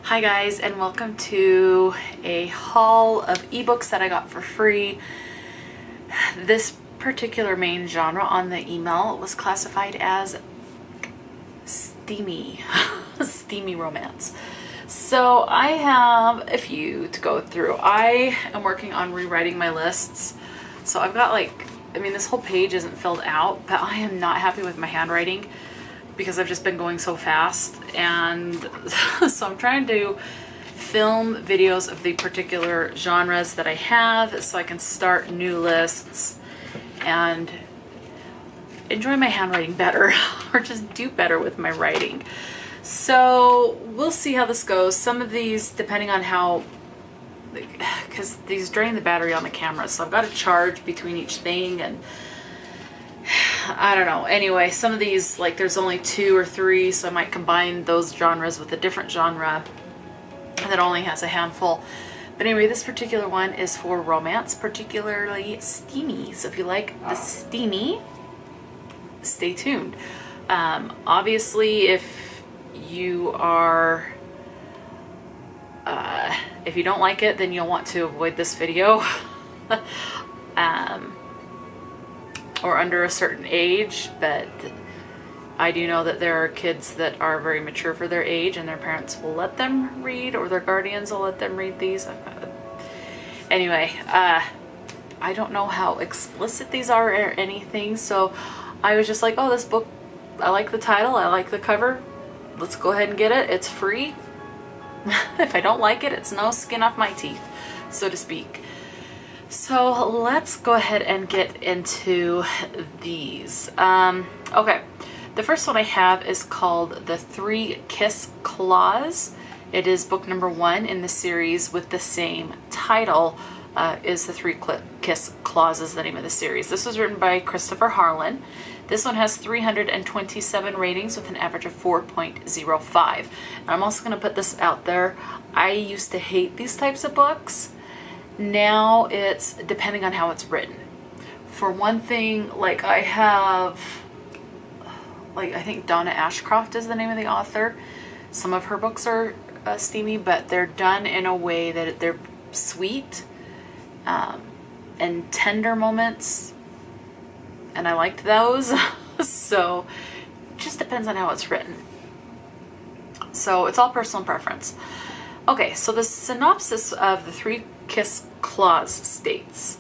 Hi guys, and welcome to a haul of ebooks that I got for free. This particular main genre on the email was classified as steamy, steamy romance. So I have a few to go through. I am working on rewriting my lists. So I've got this whole page isn't filled out, but I am not happy with my handwriting because I've just been going so fast, and so I'm trying to film videos of the particular genres that I have so I can start new lists and enjoy my handwriting better or just do better with my writing. So we'll see how this goes. Some of these, depending on how, because these drain the battery on the camera, so I've got to charge between each thing, and I don't know. Anyway, some of these, there's only 2 or 3, so I might combine those genres with a different genre that only has a handful. But anyway, this particular one is for romance, particularly steamy. So if you like the steamy, stay tuned. Obviously, if you are, if you don't like it, then you'll want to avoid this video. Or under a certain age, but I do know that there are kids that are very mature for their age and their parents will let them read, or their guardians will let them read these. Anyway, I don't know how explicit these are or anything, so I was just like, oh, this book, I like the title, I like the cover, let's go ahead and get it. It's free. If I don't like it, it's no skin off my teeth, so to speak. So let's go ahead and get into these. Okay, the first one I have is called The 3 Kiss Clause. It is book number 1 in the series with the same title. Is The 3 Kiss Clauses the name of the series. This was written by Christopher Harlan. This one has 327 ratings with an average of 4.05. And I'm also going to put this out there. I used to hate these types of books. Now it's depending on how it's written. For one thing, I have, I think Donna Ashcroft is the name of the author. Some of her books are steamy, but they're done in a way that they're sweet and tender moments, and I liked those. So it just depends on how it's written. So it's all personal preference. Okay, so the synopsis of The 3 Kiss Clause states,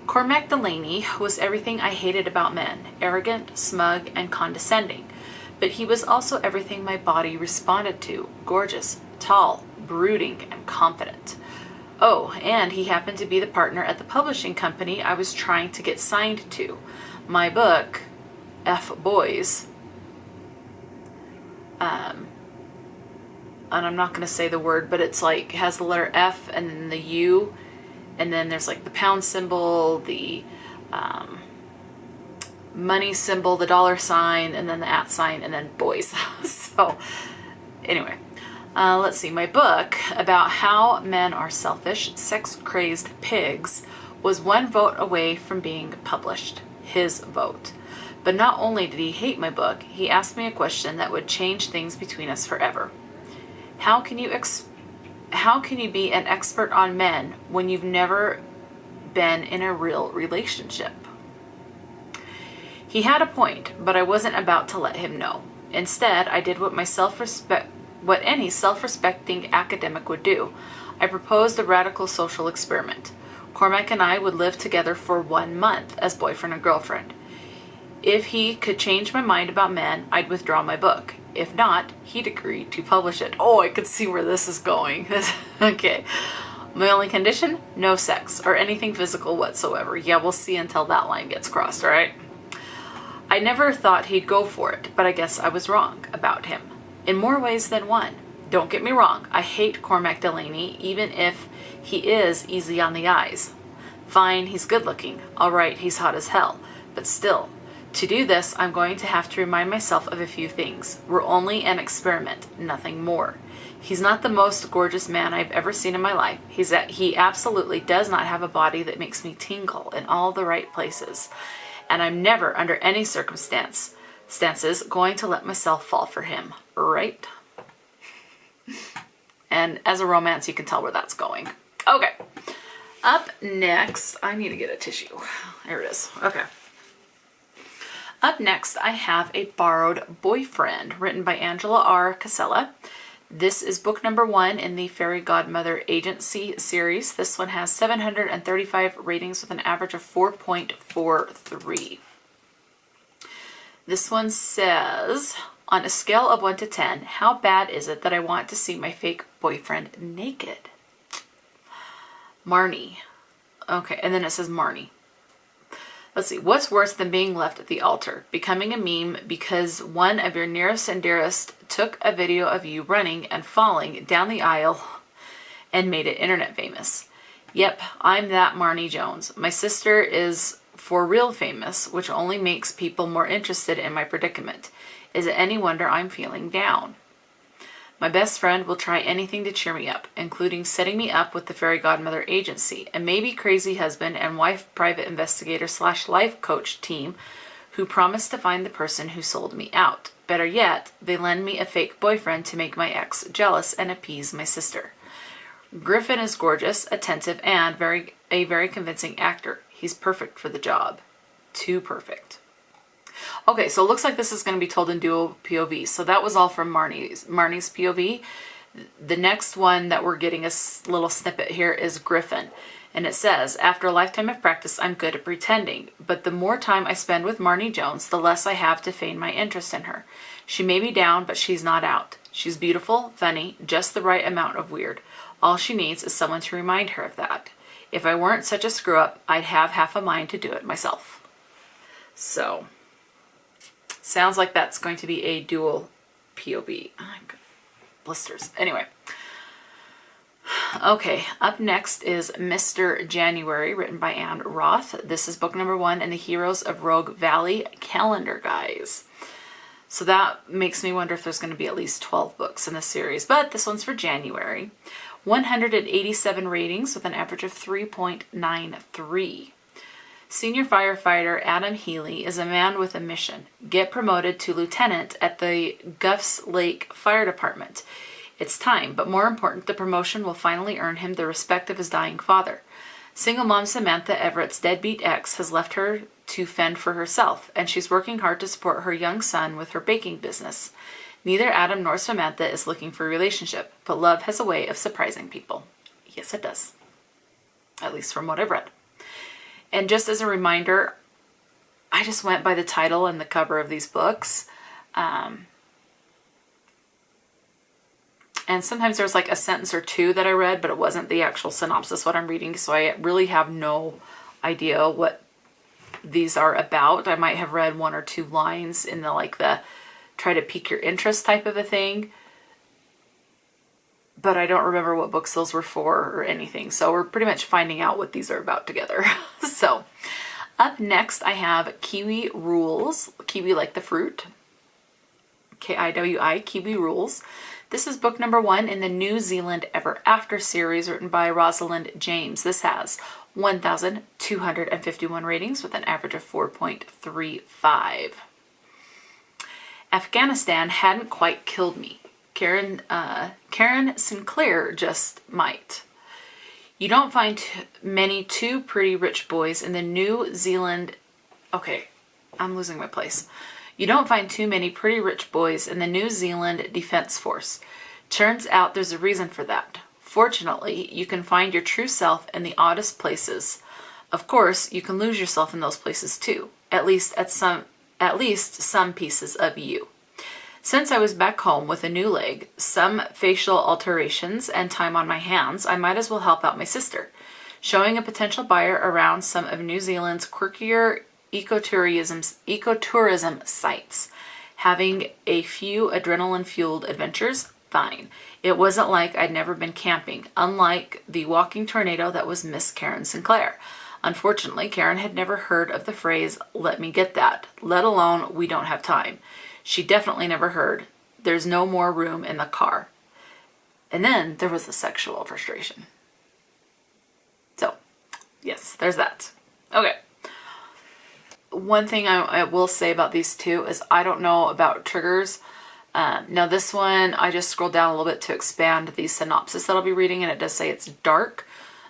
Cormac Delaney was everything I hated about men, arrogant, smug, and condescending. But he was also everything my body responded to, gorgeous, tall, brooding, and confident. Oh, and he happened to be the partner at the publishing company I was trying to get signed to. My book, F Boys, and I'm not going to say the word, but it's has the letter F and then the U, and then there's the pound symbol, the money symbol, the dollar sign, and then the @ sign, and then boys. So anyway, let's see. My book about how men are selfish, sex-crazed pigs was 1 vote away from being published. His vote. But not only did he hate my book, he asked me a question that would change things between us forever. How can you be an expert on men when you've never been in a real relationship? He had a point, but I wasn't about to let him know. Instead, I did what any self-respecting academic would do. I proposed a radical social experiment. Cormac and I would live together for 1 month as boyfriend and girlfriend. If he could change my mind about men, I'd withdraw my book. If not, he'd agree to publish it. Oh, I could see where this is going. Okay. My only condition? No sex or anything physical whatsoever. Yeah, we'll see until that line gets crossed, all right? I never thought he'd go for it, but I guess I was wrong about him. In more ways than one. Don't get me wrong, I hate Cormac Delaney, even if he is easy on the eyes. Fine, he's good looking. All right, he's hot as hell. But still, to do this, I'm going to have to remind myself of a few things. We're only an experiment, nothing more. He's not the most gorgeous man I've ever seen in my life. He absolutely does not have a body that makes me tingle in all the right places. And I'm never, under any circumstances, going to let myself fall for him. Right? And as a romance, you can tell where that's going. Okay. Up next, I need to get a tissue. There it is. Okay. Up next, I have A Borrowed Boyfriend, written by Angela R. Casella. This is book number 1 in the Fairy Godmother Agency series. This one has 735 ratings with an average of 4.43. This one says, on a scale of 1 to 10, how bad is it that I want to see my fake boyfriend naked? Marnie. Okay, and then it says Marnie. Let's see. What's worse than being left at the altar? Becoming a meme because one of your nearest and dearest took a video of you running and falling down the aisle and made it internet famous. Yep, I'm that Marnie Jones. My sister is for real famous, which only makes people more interested in my predicament. Is it any wonder I'm feeling down? My best friend will try anything to cheer me up, including setting me up with the Fairy Godmother Agency, a maybe crazy husband and wife private investigator / life coach team who promised to find the person who sold me out. Better yet, they lend me a fake boyfriend to make my ex jealous and appease my sister. Griffin is gorgeous, attentive, and a very convincing actor. He's perfect for the job. Too perfect. Okay, so it looks like this is going to be told in dual POV. So that was all from Marnie's POV. The next one that we're getting a little snippet here is Griffin. And it says, after a lifetime of practice, I'm good at pretending. But the more time I spend with Marnie Jones, the less I have to feign my interest in her. She may be down, but she's not out. She's beautiful, funny, just the right amount of weird. All she needs is someone to remind her of that. If I weren't such a screw-up, I'd have half a mind to do it myself. So, sounds like that's going to be a dual POV. Oh, blisters. Anyway. Okay, up next is Mr. January, written by Ann Roth. This is book number 1 in the Heroes of Rogue Valley calendar, guys. So that makes me wonder if there's going to be at least 12 books in the series. But this one's for January. 187 ratings with an average of 3.93. Senior firefighter Adam Healy is a man with a mission. Get promoted to lieutenant at the Guffs Lake Fire Department. It's time, but more important, the promotion will finally earn him the respect of his dying father. Single mom Samantha Everett's deadbeat ex has left her to fend for herself, and she's working hard to support her young son with her baking business. Neither Adam nor Samantha is looking for a relationship, but love has a way of surprising people. Yes, it does. At least from what I've read. And just as a reminder, I just went by the title and the cover of these books. And sometimes there's like a sentence or two that I read, but it wasn't the actual synopsis what I'm reading. So I really have no idea what these are about. I might have read 1 or 2 lines in the try to pique your interest type of a thing. But I don't remember what books those were for or anything. So we're pretty much finding out what these are about together. So up next I have Kiwi Rules. Kiwi like the fruit. Kiwi, Kiwi Rules. This is book number 1 in the New Zealand Ever After series, written by Rosalind James. This has 1,251 ratings with an average of 4.35. Afghanistan hadn't quite killed me. Karen Sinclair just might. You don't find many too pretty rich boys in the New Zealand... Okay, I'm losing my place. You don't find too many pretty rich boys in the New Zealand Defence Force. Turns out there's a reason for that. Fortunately, you can find your true self in the oddest places. Of course, you can lose yourself in those places too. At least some pieces of you. Since I was back home with a new leg, some facial alterations, and time on my hands, I might as well help out my sister. Showing a potential buyer around some of New Zealand's quirkier ecotourism sites. Having a few adrenaline-fueled adventures? Fine. It wasn't like I'd never been camping, unlike the walking tornado that was Miss Karen Sinclair. Unfortunately, Karen had never heard of the phrase, "let me get that," let alone, "we don't have time." She definitely never heard, "there's no more room in the car." And then there was the sexual frustration. So, yes, there's that. Okay. One thing I will say about these two is I don't know about triggers. Now this one, I just scrolled down a little bit to expand the synopsis that I'll be reading, and it does say it's dark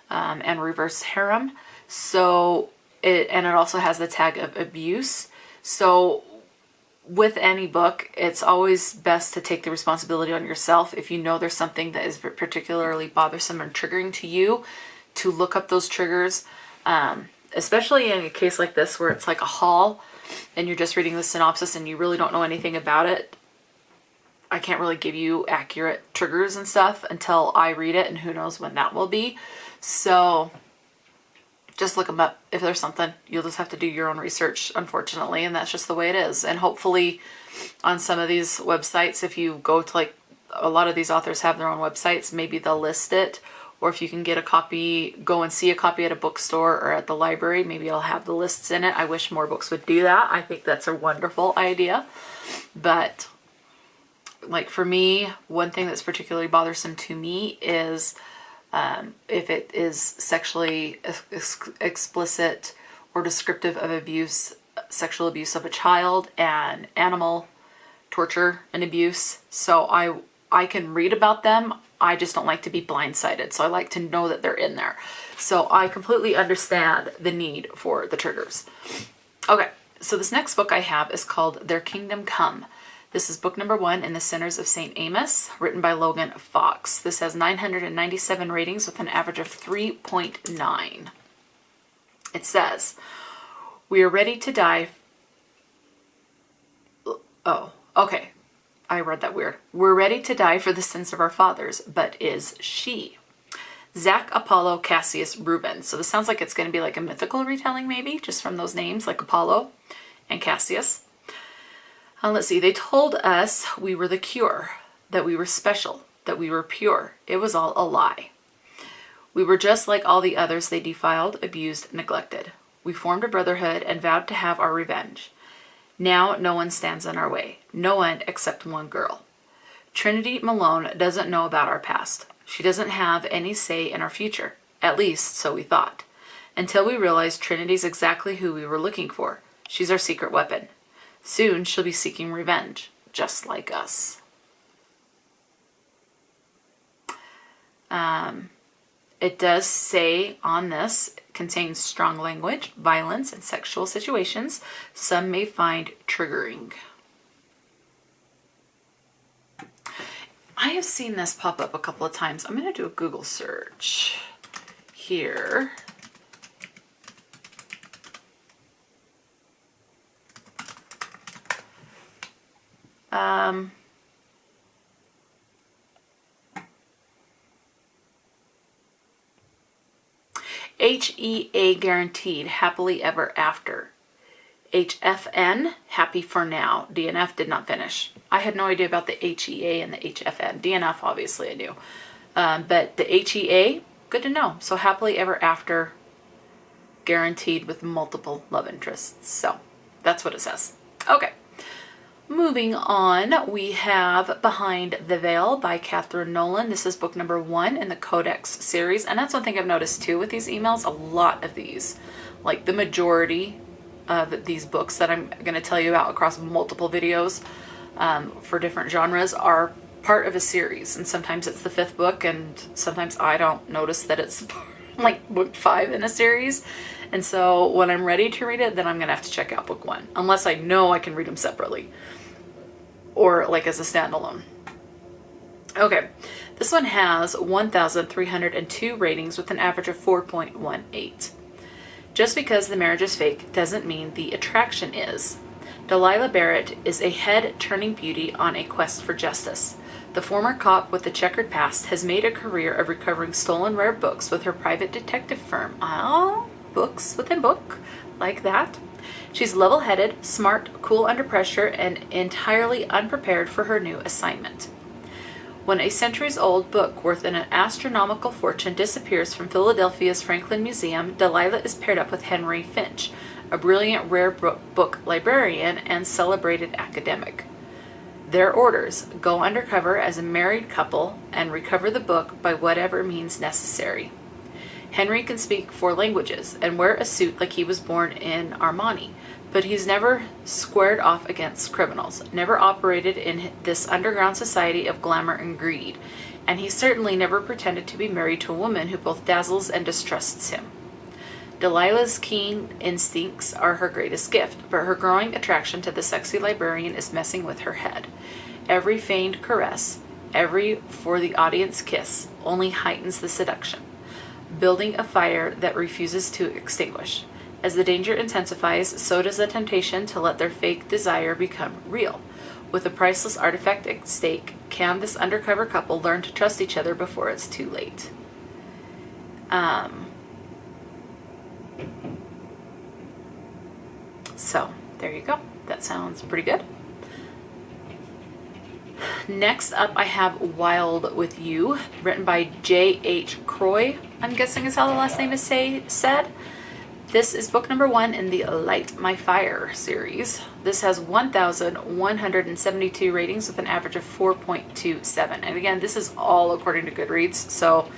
and reverse harem. So, and it also has the tag of abuse. So with any book, it's always best to take the responsibility on yourself. If you know there's something that is particularly bothersome and triggering to you, to look up those triggers, especially in a case like this where it's like a haul and you're just reading the synopsis and you really don't know anything about it. I can't really give you accurate triggers and stuff until I read it, and who knows when that will be. So just look them up. If there's something, you'll just have to do your own research, unfortunately, and that's just the way it is. And hopefully on some of these websites, if you go to, like, a lot of these authors have their own websites, maybe they'll list it. Or if you can get a copy, go and see a copy at a bookstore or at the library, maybe it'll have the lists in it. I wish more books would do that. I think that's a wonderful idea. But like for me, one thing that's particularly bothersome to me is if it is sexually explicit or descriptive of abuse, sexual abuse of a child, and animal torture and abuse. So I can read about them. I just don't like to be blindsided. So I like to know that they're in there. So I completely understand the need for the triggers. Okay, so this next book I have is called Their Kingdom Come. This is book number 1 in the Centers of St. Amos, written by Logan Fox. This has 997 ratings with an average of 3.9. It says, we are ready to die. Oh, okay. I read that weird. We're ready to die for the sins of our fathers, but is she? Zach, Apollo, Cassius, Reuben. So this sounds like it's going to be like a mythical retelling, maybe, just from those names, like Apollo and Cassius. Let's see. They told us we were the cure, that we were special, that we were pure. It was all a lie. We were just like all the others they defiled, abused, neglected. We formed a brotherhood and vowed to have our revenge. Now no one stands in our way. No one except one girl. Trinity Malone doesn't know about our past. She doesn't have any say in our future. At least, so we thought. Until we realized Trinity's exactly who we were looking for. She's our secret weapon. Soon she'll be seeking revenge, just like us. It does say on this, contains strong language, violence, and sexual situations some may find triggering. I have seen this pop up a couple of times. I'm going to do a Google search here. HEA guaranteed, happily ever after. HFN, happy for now. DNF did not finish. I had no idea about the HEA and the HFN. DNF, obviously I knew. But the HEA, good to know. So happily ever after, guaranteed with multiple love interests. So that's what it says. Okay. Moving on, we have Behind the Veil by Kathryn Nolan. This is book number 1 in the Codex series. And that's one thing I've noticed too with these emails. A lot of these, like the majority of these books that I'm going to tell you about across multiple videos for different genres, are part of a series. And sometimes it's the 5th book, and sometimes I don't notice that it's like book 5 in a series. And so when I'm ready to read it, then I'm going to have to check out book 1. Unless I know I can read them separately. Or like as a standalone. Okay, this one has 1,302 ratings with an average of 4.18. Just because the marriage is fake doesn't mean the attraction is. Delilah Barrett is a head-turning beauty on a quest for justice. The former cop with the checkered past has made a career of recovering stolen rare books with her private detective firm. Oh, books within book, like that. She's level-headed, smart, cool under pressure, and entirely unprepared for her new assignment. When a centuries-old book worth an astronomical fortune disappears from Philadelphia's Franklin Museum, Delilah is paired up with Henry Finch, a brilliant rare book librarian and celebrated academic. Their orders: go undercover as a married couple and recover the book by whatever means necessary. Henry can speak 4 languages and wear a suit like he was born in Armani, But he's never squared off against criminals, never operated in this underground society of glamour and greed, and he certainly never pretended to be married to a woman who both dazzles and distrusts him. Delilah's keen instincts are her greatest gift, but her growing attraction to the sexy librarian is messing with her head. Every feigned caress, every for-the-audience kiss, only heightens the seduction, building a fire that refuses to extinguish. As the danger intensifies, so does the temptation to let their fake desire become real. With a priceless artifact at stake, can this undercover couple learn to trust each other before it's too late? So, there you go. That sounds pretty good. Next up, I have Wild with You, written by J.H. Croix, I'm guessing is how the last name is said. This is book number 1 in the Light My Fire series. This has 1,172 ratings with an average of 4.27. And again, this is all according to Goodreads, so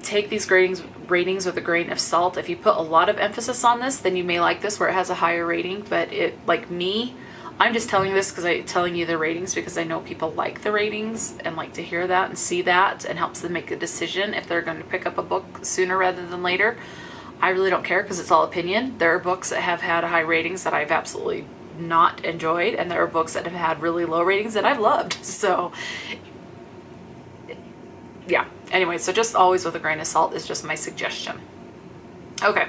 take these ratings with a grain of salt. If you put a lot of emphasis on this, then you may like this where it has a higher rating. But like me, I'm just telling you this because I'm telling you the ratings because I know people like the ratings and like to hear that and see that, and helps them make a decision if they're going to pick up a book sooner rather than later. I really don't care because it's all opinion. There are books that have had high ratings that I've absolutely not enjoyed, and there are books that have had really low ratings that I've loved. So yeah, anyway, so just always with a grain of salt is just my suggestion. Okay.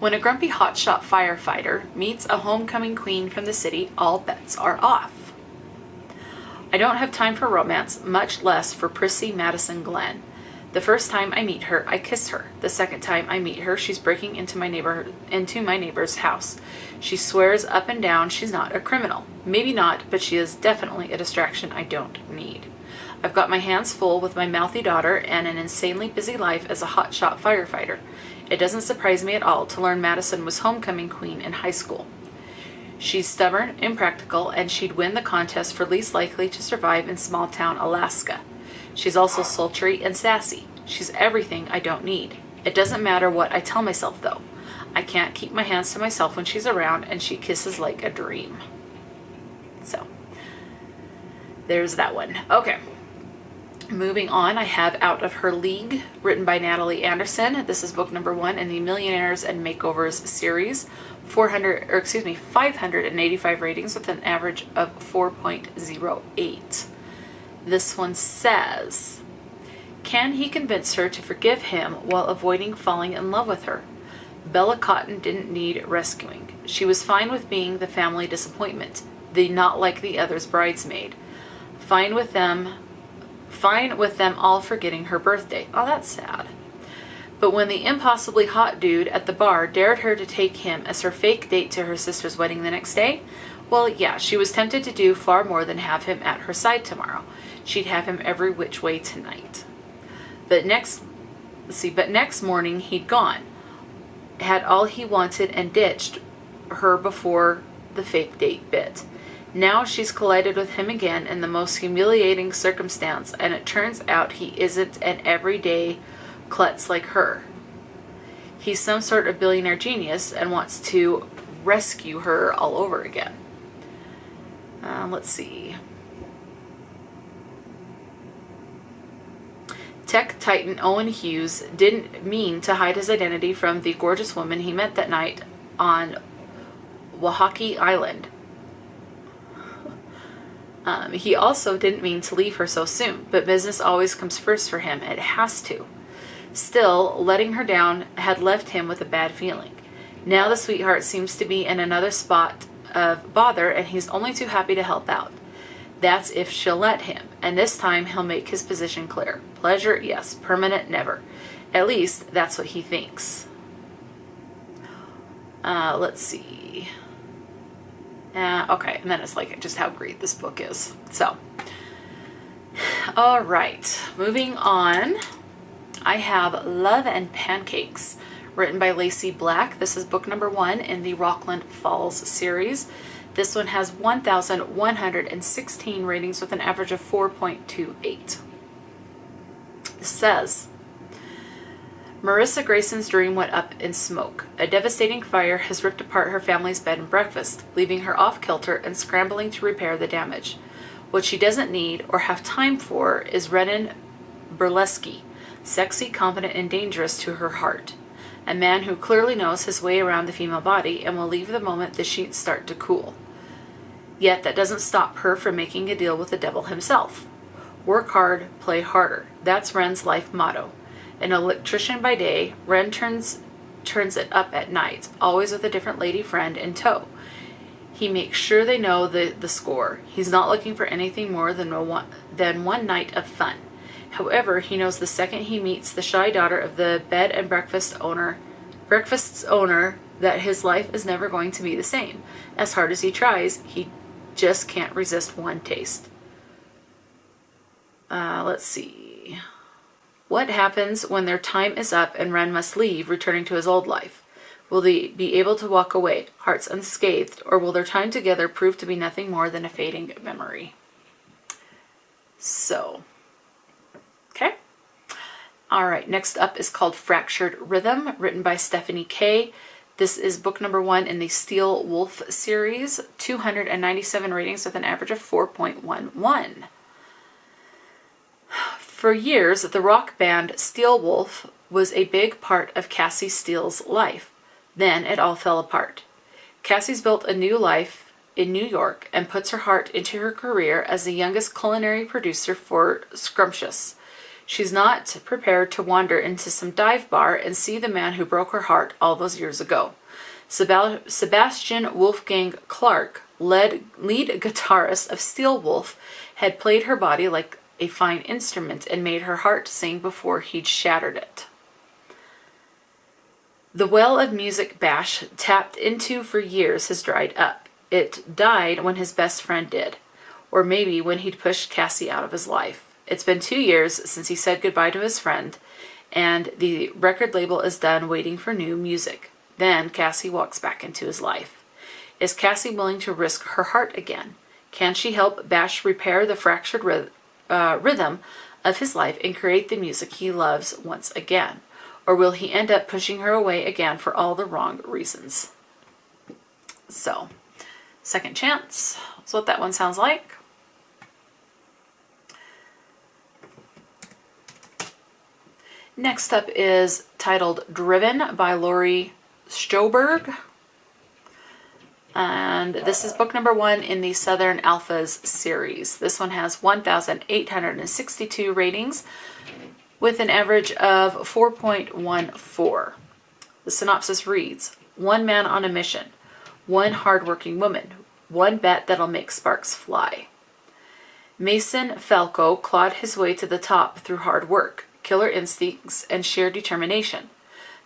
When a grumpy hotshot firefighter meets a homecoming queen from the city, all bets are off. I don't have time for romance, much less for prissy Madison Glenn. The first time I meet her, I kiss her. The second time I meet her, she's breaking into my neighbor's house. She swears up and down she's not a criminal. Maybe not, but she is definitely a distraction I don't need. I've got my hands full with my mouthy daughter and an insanely busy life as a hotshot firefighter. It doesn't surprise me at all to learn Madison was homecoming queen in high school. She's stubborn, impractical, and she'd win the contest for least likely to survive in small town Alaska. She's also sultry and sassy. She's everything I don't need. It doesn't matter what I tell myself, though. I can't keep my hands to myself when she's around, and she kisses like a dream. So, there's that one. Okay. Moving on, I have Out of Her League, written by Natalie Anderson. This is book number 1 in the Millionaires and Makeovers series. 585 ratings with an average of 4.08. This one says, can he convince her to forgive him while avoiding falling in love with her? Bella Cotton didn't need rescuing. She was fine with being the family disappointment, the not like the others bridesmaid. Fine with them all forgetting her birthday. Oh, that's sad. But when the impossibly hot dude at the bar dared her to take him as her fake date to her sister's wedding the next day, well, yeah, she was tempted to do far more than have him at her side tomorrow. She'd have him every which way tonight. But next morning he'd gone, had all he wanted, and ditched her before the fake date bit. Now she's collided with him again in the most humiliating circumstance, and it turns out he isn't an everyday klutz like her. He's some sort of billionaire genius and wants to rescue her all over again. Let's see. Tech titan Owen Hughes didn't mean to hide his identity from the gorgeous woman he met that night on Wahaki Island. He also didn't mean to leave her so soon, but business always comes first for him. It has to. Still, letting her down had left him with a bad feeling. Now the sweetheart seems to be in another spot of bother, and he's only too happy to help out. That's if she'll let him, and this time he'll make his position clear. Pleasure, yes. Permanent, never. At least, that's what he thinks. Let's see. Okay, and then it's like just how great this book is. So, all right, moving on. I have Love and Pancakes, written by Lacey Black. This is book number 1 in the Rockland Falls series. This one has 1,116 ratings with an average of 4.28. It says, Marissa Grayson's dream went up in smoke. A devastating fire has ripped apart her family's bed and breakfast, leaving her off-kilter and scrambling to repair the damage. What she doesn't need or have time for is Renan Burlesky, sexy, confident, and dangerous to her heart. A man who clearly knows his way around the female body and will leave the moment the sheets start to cool. Yet that doesn't stop her from making a deal with the devil himself. Work hard, play harder. That's Ren's life motto. An electrician by day, Ren turns it up at night, always with a different lady friend in tow. He makes sure they know the score. He's not looking for anything more than one night of fun. However, he knows the second he meets the shy daughter of the bed and breakfast's owner, that his life is never going to be the same. As hard as he tries, he just can't resist one taste. Let's see. What happens when their time is up and Ren must leave, returning to his old life? Will they be able to walk away, hearts unscathed, or will their time together prove to be nothing more than a fading memory? So, okay. All right, next up is called Fractured Rhythm, written by Stephanie K. This is book number 1 in the Steel Wolf series, 297 ratings with an average of 4.11. For years, the rock band Steel Wolf was a big part of Cassie Steele's life. Then it all fell apart. Cassie's built a new life in New York and puts her heart into her career as the youngest culinary producer for Scrumptious. She's not prepared to wander into some dive bar and see the man who broke her heart all those years ago. Sebastian Wolfgang Clark, lead guitarist of Steel Wolf, had played her body like a fine instrument and made her heart sing before he'd shattered it. The well of music Bash tapped into for years has dried up. It died when his best friend did, or maybe when he'd pushed Cassie out of his life. It's been 2 years since he said goodbye to his friend, and the record label is done waiting for new music. Then Cassie walks back into his life. Is Cassie willing to risk her heart again? Can she help Bash repair the fractured rhythm of his life and create the music he loves once again? Or will he end up pushing her away again for all the wrong reasons? So, Second Chance. That's what that one sounds like. Next up is titled Driven by Lori Sjoberg. And this is book number 1 in the Southern Alphas series. This one has 1,862 ratings with an average of 4.14. The synopsis reads, one man on a mission, one hardworking woman, one bet that'll make sparks fly. Mason Falco clawed his way to the top through hard work, killer instincts, and sheer determination.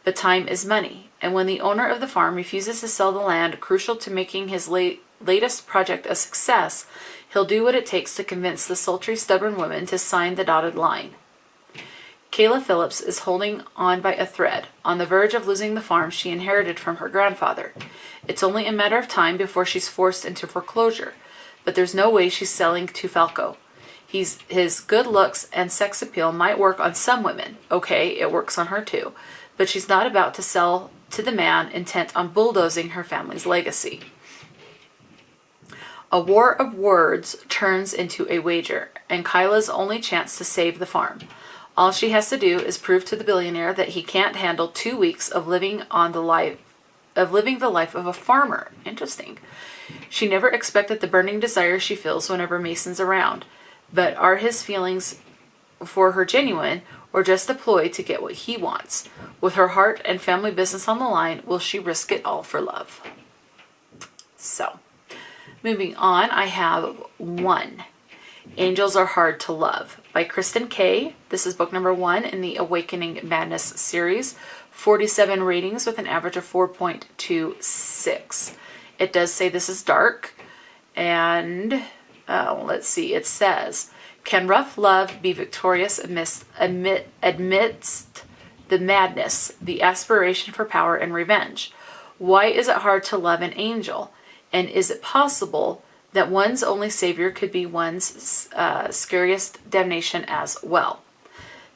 But time is money, and when the owner of the farm refuses to sell the land crucial to making his latest project a success, he'll do what it takes to convince the sultry, stubborn woman to sign the dotted line. Kayla Phillips is holding on by a thread, on the verge of losing the farm she inherited from her grandfather. It's only a matter of time before she's forced into foreclosure, but there's no way she's selling to Falco. His good looks and sex appeal might work on some women. Okay, it works on her too. But she's not about to sell to the man intent on bulldozing her family's legacy. A war of words turns into a wager, and Kyla's only chance to save the farm. All she has to do is prove to the billionaire that he can't handle 2 weeks of living the life of a farmer. Interesting. She never expected the burning desire she feels whenever Mason's around. But are his feelings for her genuine, or just a ploy to get what he wants? With her heart and family business on the line, will she risk it all for love? So, moving on, I have 1. Angels Are Hard to Love by Kristin K. This is book number 1 in the Awakening Madness series. 47 ratings with an average of 4.26. It does say this is dark, and let's see, it says, can rough love be victorious amidst the madness, the aspiration for power and revenge? Why is it hard to love an angel? And is it possible that one's only savior could be one's scariest damnation as well?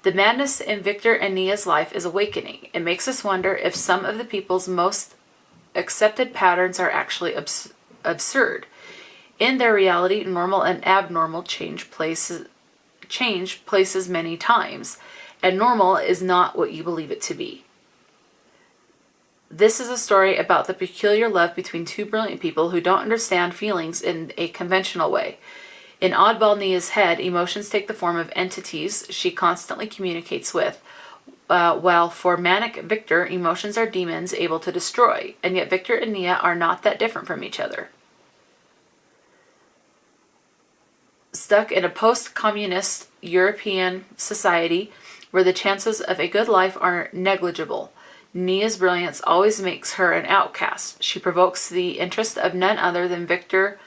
The madness in Victor and Nia's life is awakening. It makes us wonder if some of the people's most accepted patterns are actually absurd. In their reality, normal and abnormal change places many times, and normal is not what you believe it to be. This is a story about the peculiar love between two brilliant people who don't understand feelings in a conventional way. In oddball Nia's head, emotions take the form of entities she constantly communicates with, while for manic Victor, emotions are demons able to destroy, and yet Victor and Nia are not that different from each other. Stuck in a post-communist European society where the chances of a good life are negligible, Nia's brilliance always makes her an outcast. She provokes the interest of none other than Victor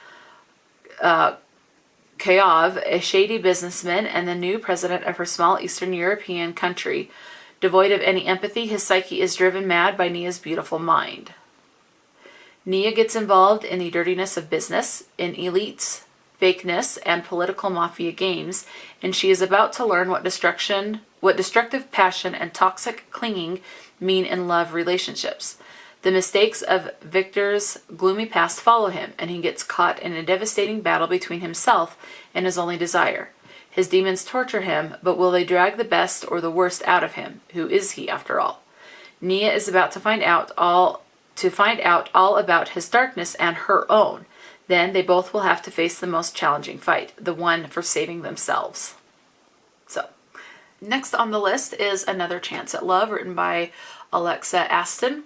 Kayov, a shady businessman and the new president of her small Eastern European country. Devoid of any empathy, his psyche is driven mad by Nia's beautiful mind. Nia gets involved in the dirtiness of business, in elites, fakeness, and political mafia games, and she is about to learn what destructive passion and toxic clinging mean in love relationships. The mistakes of Victor's gloomy past follow him, and he gets caught in a devastating battle between himself and his only desire. His demons torture him, but will they drag the best or the worst out of him? Who is he, after all? Nia is about to find out all about his darkness and her own. Then they both will have to face the most challenging fight, the one for saving themselves. So, next on the list is Another Chance at Love, written by Alexa Aston.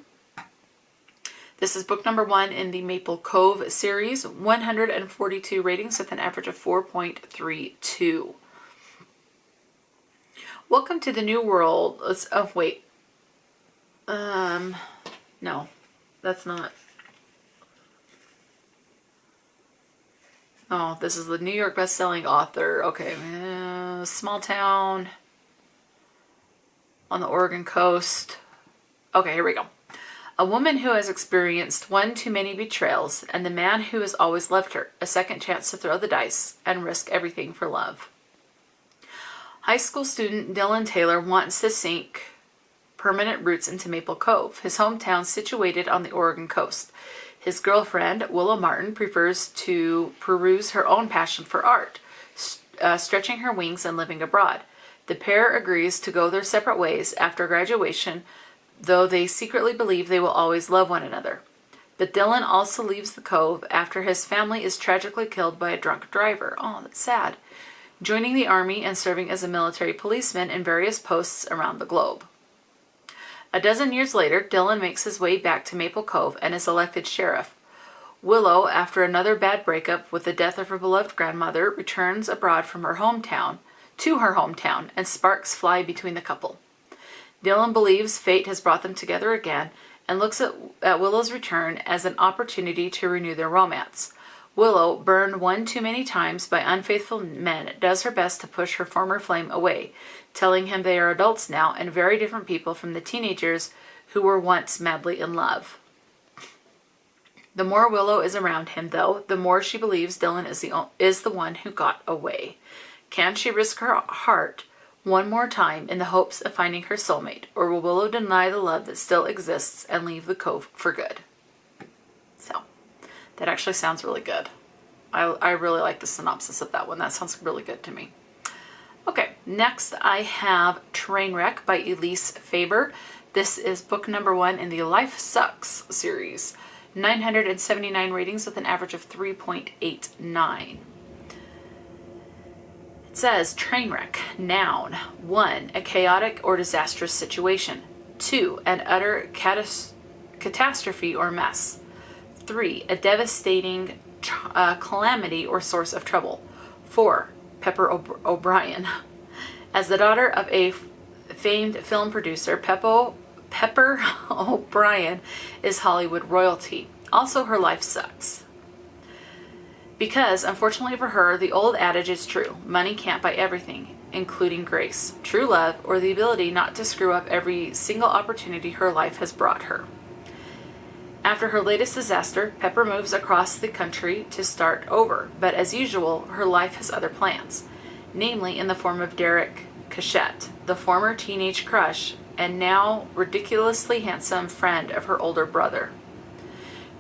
This is book number 1 in the Maple Cove series, 142 ratings with an average of 4.32. Welcome to the new world. No, that's not. Oh, this is the New York best-selling author. Okay, small town on the Oregon coast. Okay, here we go. A woman who has experienced one too many betrayals, and the man who has always loved her, a second chance to throw the dice and risk everything for love. High school student Dylan Taylor wants to sink permanent roots into Maple Cove, his hometown situated on the Oregon coast. His girlfriend, Willow Martin, prefers to peruse her own passion for art, stretching her wings and living abroad. The pair agrees to go their separate ways after graduation, though they secretly believe they will always love one another. But Dylan also leaves the Cove after his family is tragically killed by a drunk driver. Oh, that's sad. Joining the army and serving as a military policeman in various posts around the globe. A dozen years later, Dylan makes his way back to Maple Cove and is elected sheriff. Willow, after another bad breakup with the death of her beloved grandmother, returns abroad from her hometown and sparks fly between the couple. Dylan believes fate has brought them together again and looks at Willow's return as an opportunity to renew their romance. Willow, burned one too many times by unfaithful men, does her best to push her former flame away, telling him they are adults now and very different people from the teenagers who were once madly in love. The more Willow is around him, though, the more she believes Dylan is the one who got away. Can she risk her heart one more time in the hopes of finding her soulmate, or will Willow deny the love that still exists and leave the Cove for good? So, that actually sounds really good. I really like the synopsis of that one. That sounds really good to me. Okay, next I have Trainwreck by Elise Faber. This is book number 1 in the Life Sucks series. 979 ratings with an average of 3.89. It says, Trainwreck, noun. 1, a chaotic or disastrous situation. 2, an utter catastrophe or mess. 3, a devastating calamity or source of trouble. 4, Pepper O'Brien. As the daughter of a famed film producer, Pepper O'Brien is Hollywood royalty. Also, her life sucks. Because, unfortunately for her, the old adage is true. Money can't buy everything, including grace, true love, or the ability not to screw up every single opportunity her life has brought her. After her latest disaster, Pepper moves across the country to start over, but as usual, her life has other plans, namely in the form of Derek Cachette, the former teenage crush and now ridiculously handsome friend of her older brother.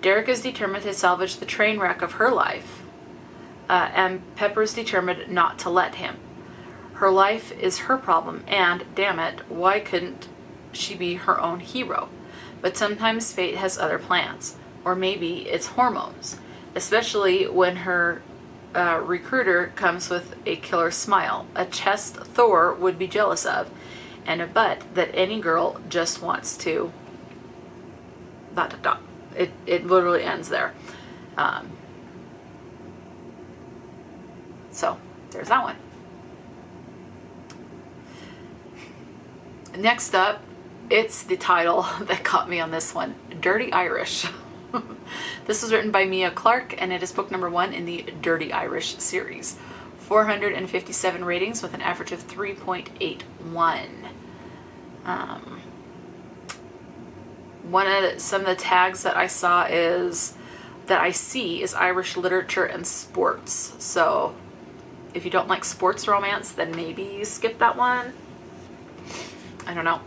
Derek is determined to salvage the train wreck of her life, and Pepper's determined not to let him. Her life is her problem, and, damn it, why couldn't she be her own hero? But sometimes fate has other plans, or maybe it's hormones, especially when her recruiter comes with a killer smile, a chest Thor would be jealous of, and a butt that any girl just wants to... ... It literally ends there. So, there's that one. Next up, it's the title that caught me on this one, Dirty Irish. This was written by Mia Clark, and it is book number 1 in the Dirty Irish series. 457 ratings with an average of 3.81. Some of the tags that I see is Irish literature and sports. So if you don't like sports romance, then maybe you skip that one. I don't know.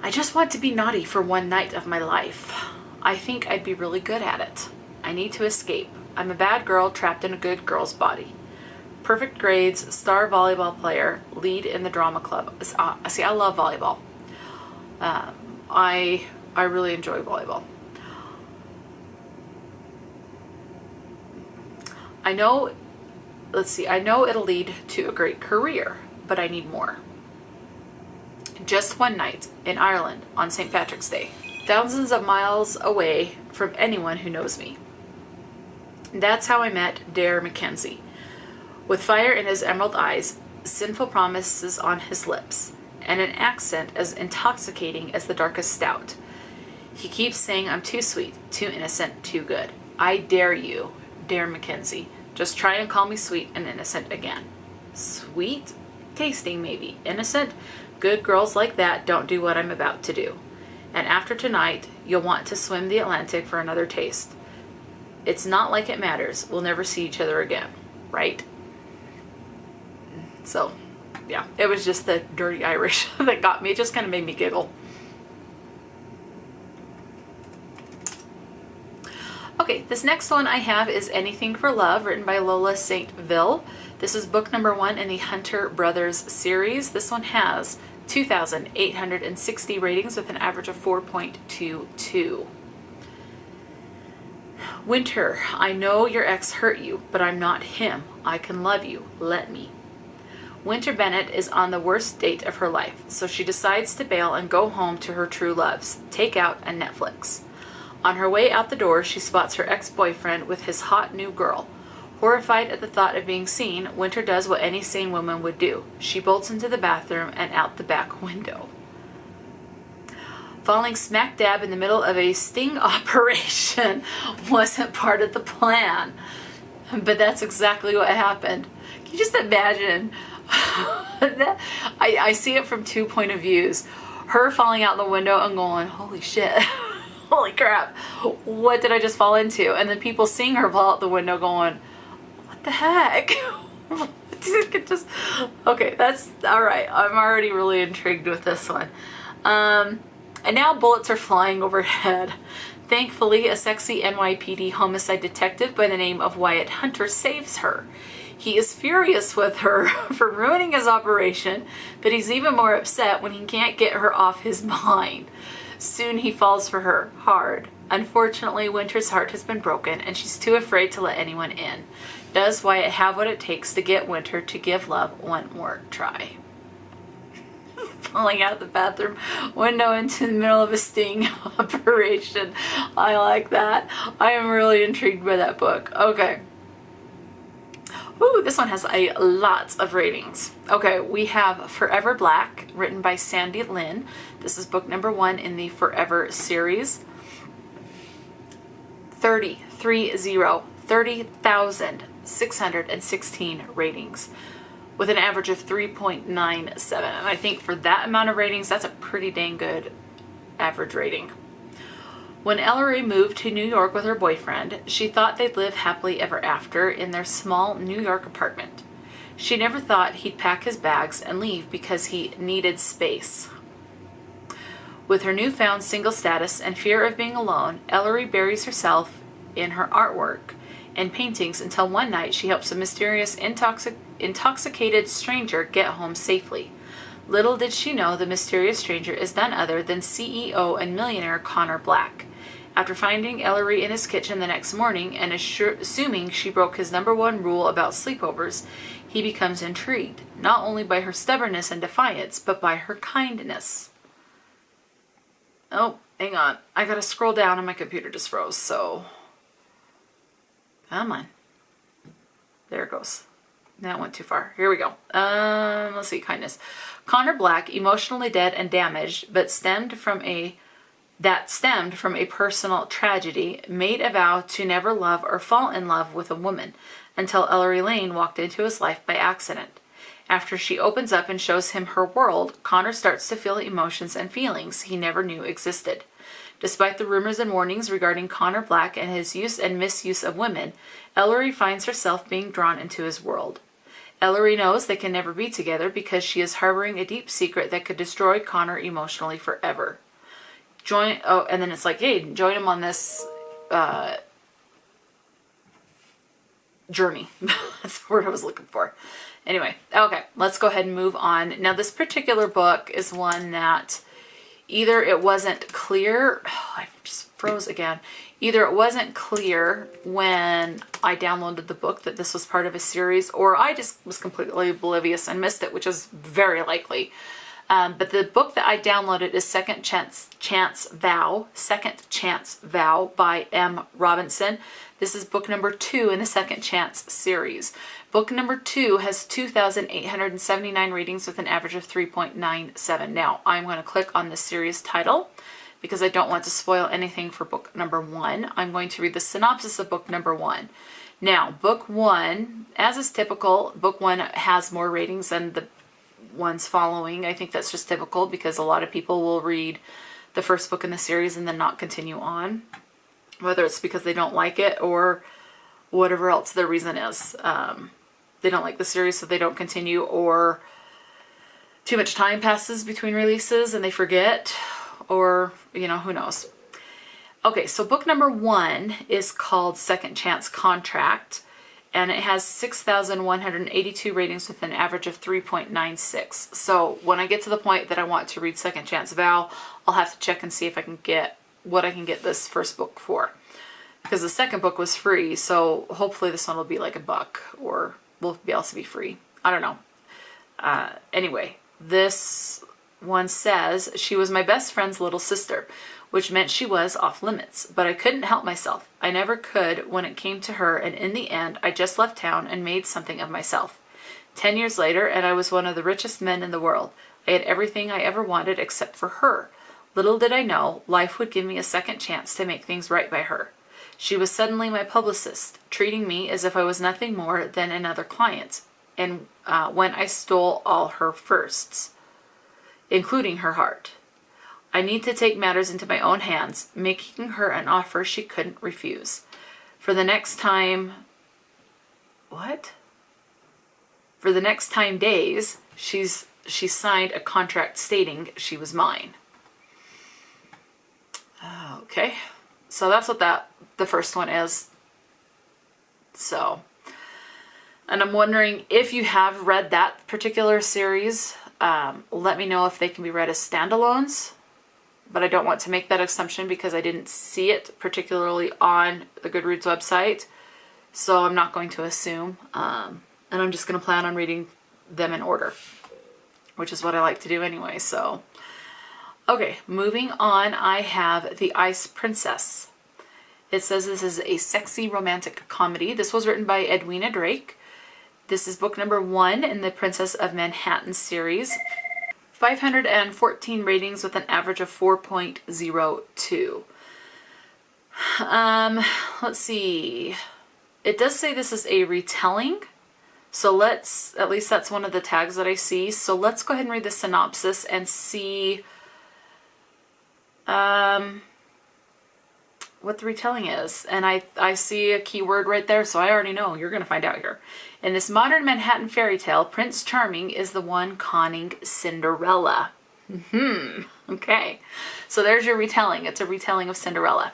I just want to be naughty for one night of my life. I think I'd be really good at it. I need to escape. I'm a bad girl trapped in a good girl's body. Perfect grades, star volleyball player, lead in the drama club. See, I love volleyball. I really enjoy volleyball. I know it'll lead to a great career, but I need more. Just one night in Ireland on St. Patrick's Day, thousands of miles away from anyone who knows me. That's how I met Dare Mackenzie. With fire in his emerald eyes, sinful promises on his lips, and an accent as intoxicating as the darkest stout. He keeps saying I'm too sweet, too innocent, too good. I dare you, Dare Mackenzie. Just try and call me sweet and innocent again. Sweet? Tasting maybe. Innocent? Good girls like that don't do what I'm about to do. And after tonight, you'll want to swim the Atlantic for another taste. It's not like it matters. We'll never see each other again, right? So, yeah, it was just the Dirty Irish that got me. It just kind of made me giggle. Okay, this next one I have is Anything for Love, written by Lola St. Ville. This is book number 1 in the Hunter Brothers series. This one has 2,860 ratings with an average of 4.22. Winter, I know your ex hurt you, but I'm not him. I can love you. Let me. Winter Bennett is on the worst date of her life, so she decides to bail and go home to her true loves, take out and Netflix. On her way out the door, she spots her ex-boyfriend with his hot new girl. Horrified at the thought of being seen, Winter does what any sane woman would do. She bolts into the bathroom and out the back window. Falling smack dab in the middle of a sting operation wasn't part of the plan. But that's exactly what happened. Can you just imagine? I see it from 2 points of views. Her falling out the window and going, holy shit. Holy crap. What did I just fall into? And then people seeing her fall out the window going, what the heck? Okay, that's all right. I'm already really intrigued with this one. And now bullets are flying overhead. Thankfully, a sexy NYPD homicide detective by the name of Wyatt Hunter saves her. He is furious with her for ruining his operation, but he's even more upset when he can't get her off his mind. Soon he falls for her, hard. Unfortunately, Winter's heart has been broken, and she's too afraid to let anyone in. Does Wyatt have what it takes to get Winter to give love one more try? Falling out the bathroom window into the middle of a sting operation. I like that. I am really intrigued by that book. Okay. Ooh, this one has a lot of ratings. Okay, we have Forever Black, written by Sandi Lynn. This is book number 1 in the Forever series. 30,616 ratings with an average of 3.97. And I think for that amount of ratings, that's a pretty dang good average rating. When Ellery moved to New York with her boyfriend, she thought they'd live happily ever after in their small New York apartment. She never thought he'd pack his bags and leave because he needed space. With her newfound single status and fear of being alone, Ellery buries herself in her artwork and paintings until one night she helps a mysterious intoxicated stranger get home safely. Little did she know the mysterious stranger is none other than CEO and millionaire Connor Black. After finding Ellery in his kitchen the next morning and assuming she broke his #1 rule about sleepovers, he becomes intrigued, not only by her stubbornness and defiance, but by her kindness. Oh, hang on. I gotta scroll down and my computer just froze, so... Come on. There it goes. That went too far. Here we go. Let's see, kindness. Connor Black, emotionally dead and damaged, but stemmed from a personal tragedy, made a vow to never love or fall in love with a woman until Ellery Lane walked into his life by accident. After she opens up and shows him her world, Connor starts to feel emotions and feelings he never knew existed. Despite the rumors and warnings regarding Connor Black and his use and misuse of women, Ellery finds herself being drawn into his world. Ellery knows they can never be together because she is harboring a deep secret that could destroy Connor emotionally forever. And then it's like, hey, join him on this journey. That's the word I was looking for. Anyway, okay, let's go ahead and move on. Now, this particular book is one that either it wasn't clear, I just froze again. Either it wasn't clear when I downloaded the book that this was part of a series, or I just was completely oblivious and missed it, which is very likely. But the book that I downloaded is Second Chance Vow by M. Robinson. This is book number 2 in the Second Chance series. Book number 2 has 2,879 ratings with an average of 3.97. Now, I'm going to click on the series title because I don't want to spoil anything for book number 1. I'm going to read the synopsis of book number 1. Now, book 1, as is typical, book 1 has more ratings than the ones following. I think that's just typical because a lot of people will read the first book in the series and then not continue on, whether it's because they don't like it or whatever else their reason is. They don't like the series, so they don't continue, or too much time passes between releases and they forget, or, you know, who knows. Okay, so book number 1 is called Second Chance Contract, and it has 6,182 ratings with an average of 3.96. So when I get to the point that I want to read Second Chance Vow, I'll have to check and see if I can get what I can get this first book for. Because the second book was free, so hopefully this one will be like $1 or will be able to be free. I don't know. Anyway, this one says, she was my best friend's little sister, which meant she was off limits, but I couldn't help myself. I never could when it came to her, and in the end, I just left town and made something of myself. 10 years later, and I was one of the richest men in the world. I had everything I ever wanted except for her. Little did I know, life would give me a second chance to make things right by her. She was suddenly my publicist, treating me as if I was nothing more than another client, and when I stole all her firsts, including her heart. I need to take matters into my own hands, making her an offer she couldn't refuse. For the next time... What? For the next time days, she signed a contract stating she was mine. Okay. So that's what the first one is. So, and I'm wondering if you have read that particular series, let me know if they can be read as standalones. But I don't want to make that assumption because I didn't see it particularly on the Goodreads website. So I'm not going to assume. And I'm just going to plan on reading them in order, which is what I like to do anyway. So, okay, moving on, I have The Ice Princess. It says this is a sexy romantic comedy. This was written by Edwina Drake. This is book number 1 in the Princess of Manhattan series. 514 ratings with an average of 4.02. Let's see. It does say this is a retelling. So at least that's one of the tags that I see. So let's go ahead and read the synopsis and see what the retelling is. And I see a keyword right there, so I already know. You're going to find out here. In this modern Manhattan fairy tale, Prince Charming is the one conning Cinderella. Okay. So there's your retelling. It's a retelling of Cinderella.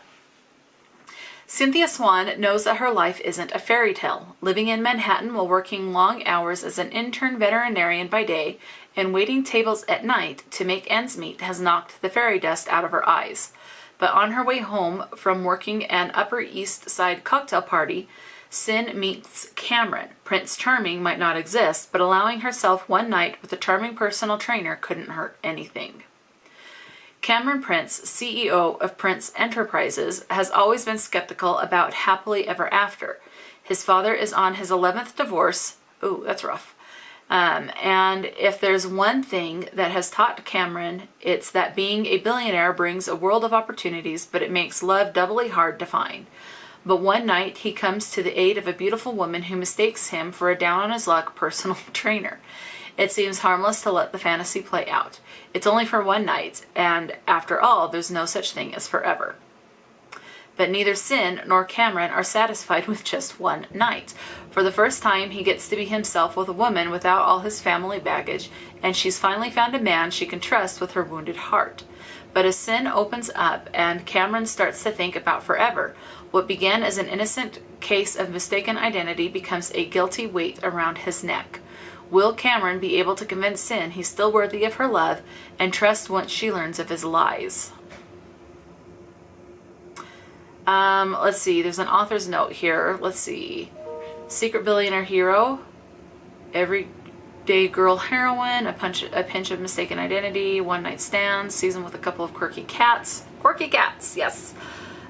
Cynthia Swan knows that her life isn't a fairy tale. Living in Manhattan while working long hours as an intern veterinarian by day and waiting tables at night to make ends meet has knocked the fairy dust out of her eyes. But on her way home from working an Upper East Side cocktail party, Sin meets Cameron. Prince Charming might not exist, but allowing herself one night with a charming personal trainer couldn't hurt anything. Cameron Prince, CEO of Prince Enterprises, has always been skeptical about happily ever after. His father is on his 11th divorce. Ooh, that's rough. And if there's one thing that has taught Cameron, it's that being a billionaire brings a world of opportunities, but it makes love doubly hard to find. But one night, he comes to the aid of a beautiful woman who mistakes him for a down-on-his-luck personal trainer. It seems harmless to let the fantasy play out. It's only for one night, and after all, there's no such thing as forever. But neither Sin nor Cameron are satisfied with just one night. For the first time, he gets to be himself with a woman without all his family baggage, and she's finally found a man she can trust with her wounded heart. But as Sin opens up and Cameron starts to think about forever, what began as an innocent case of mistaken identity becomes a guilty weight around his neck. Will Cameron be able to convince Sin he's still worthy of her love and trust once she learns of his lies? Let's see. There's an author's note here. Let's see. Secret billionaire hero, everyday girl heroine, a pinch of mistaken identity, one night stands, season with a couple of quirky cats. Quirky cats, yes.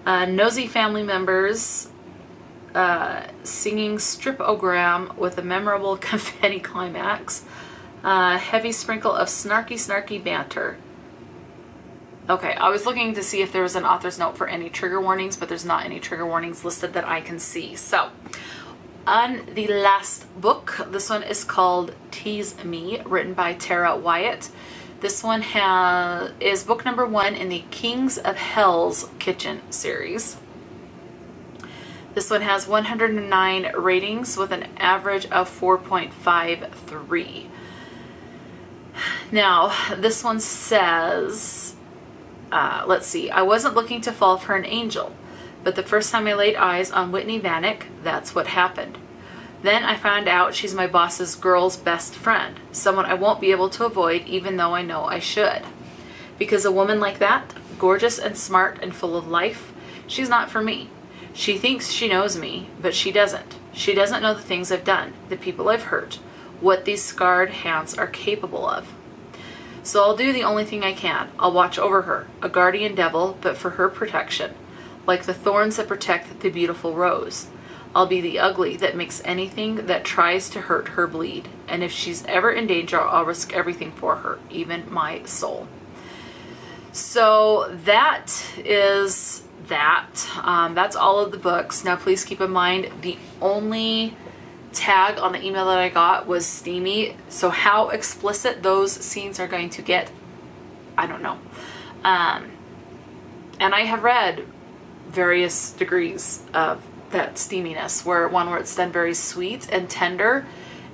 Nosy family members, singing strip-o-gram with a memorable confetti climax, heavy sprinkle of snarky banter. Okay, I was looking to see if there was an author's note for any trigger warnings, but there's not any trigger warnings listed that I can see. So, on the last book, this one is called Tease Me, written by Tara Wyatt. This one is book number 1 in the Kings of Hell's Kitchen series. This one has 109 ratings with an average of 4.53. Now, this one says, let's see, I wasn't looking to fall for an angel, but the first time I laid eyes on Whitney Vanek, that's what happened. Then I found out she's my boss's girl's best friend, someone I won't be able to avoid even though I know I should. Because a woman like that, gorgeous and smart and full of life, she's not for me. She thinks she knows me, but she doesn't. She doesn't know the things I've done, the people I've hurt, what these scarred hands are capable of. So I'll do the only thing I can. I'll watch over her, a guardian devil, but for her protection, like the thorns that protect the beautiful rose. I'll be the ugly that makes anything that tries to hurt her bleed. And if she's ever in danger, I'll risk everything for her, even my soul. So that is that. That's all of the books. Now, please keep in mind, the only tag on the email that I got was steamy. So how explicit those scenes are going to get, I don't know. And I have read various degrees of that steaminess, where it's done very sweet and tender,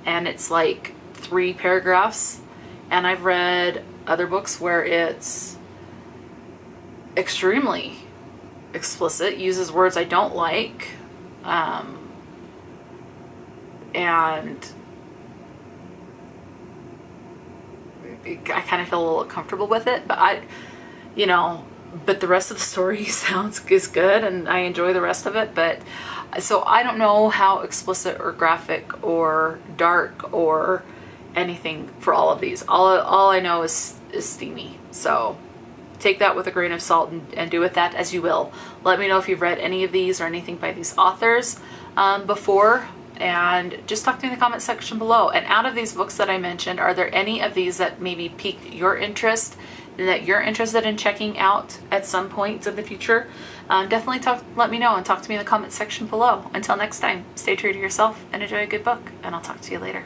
and it's like 3 paragraphs. And I've read other books where it's extremely explicit, uses words I don't like, and I kind of feel a little uncomfortable with it, but but the rest of the story is good, and I enjoy the rest of it. But so I don't know how explicit or graphic or dark or anything for all of these. All I know is steamy. So take that with a grain of salt and do with that as you will. Let me know if you've read any of these or anything by these authors before, and just talk to me in the comment section below. And out of these books that I mentioned, are there any of these that maybe piqued your interest, that you're interested in checking out at some point in the future? Definitely let me know and talk to me in the comment section below. Until next time, stay true to yourself and enjoy a good book, and I'll talk to you later.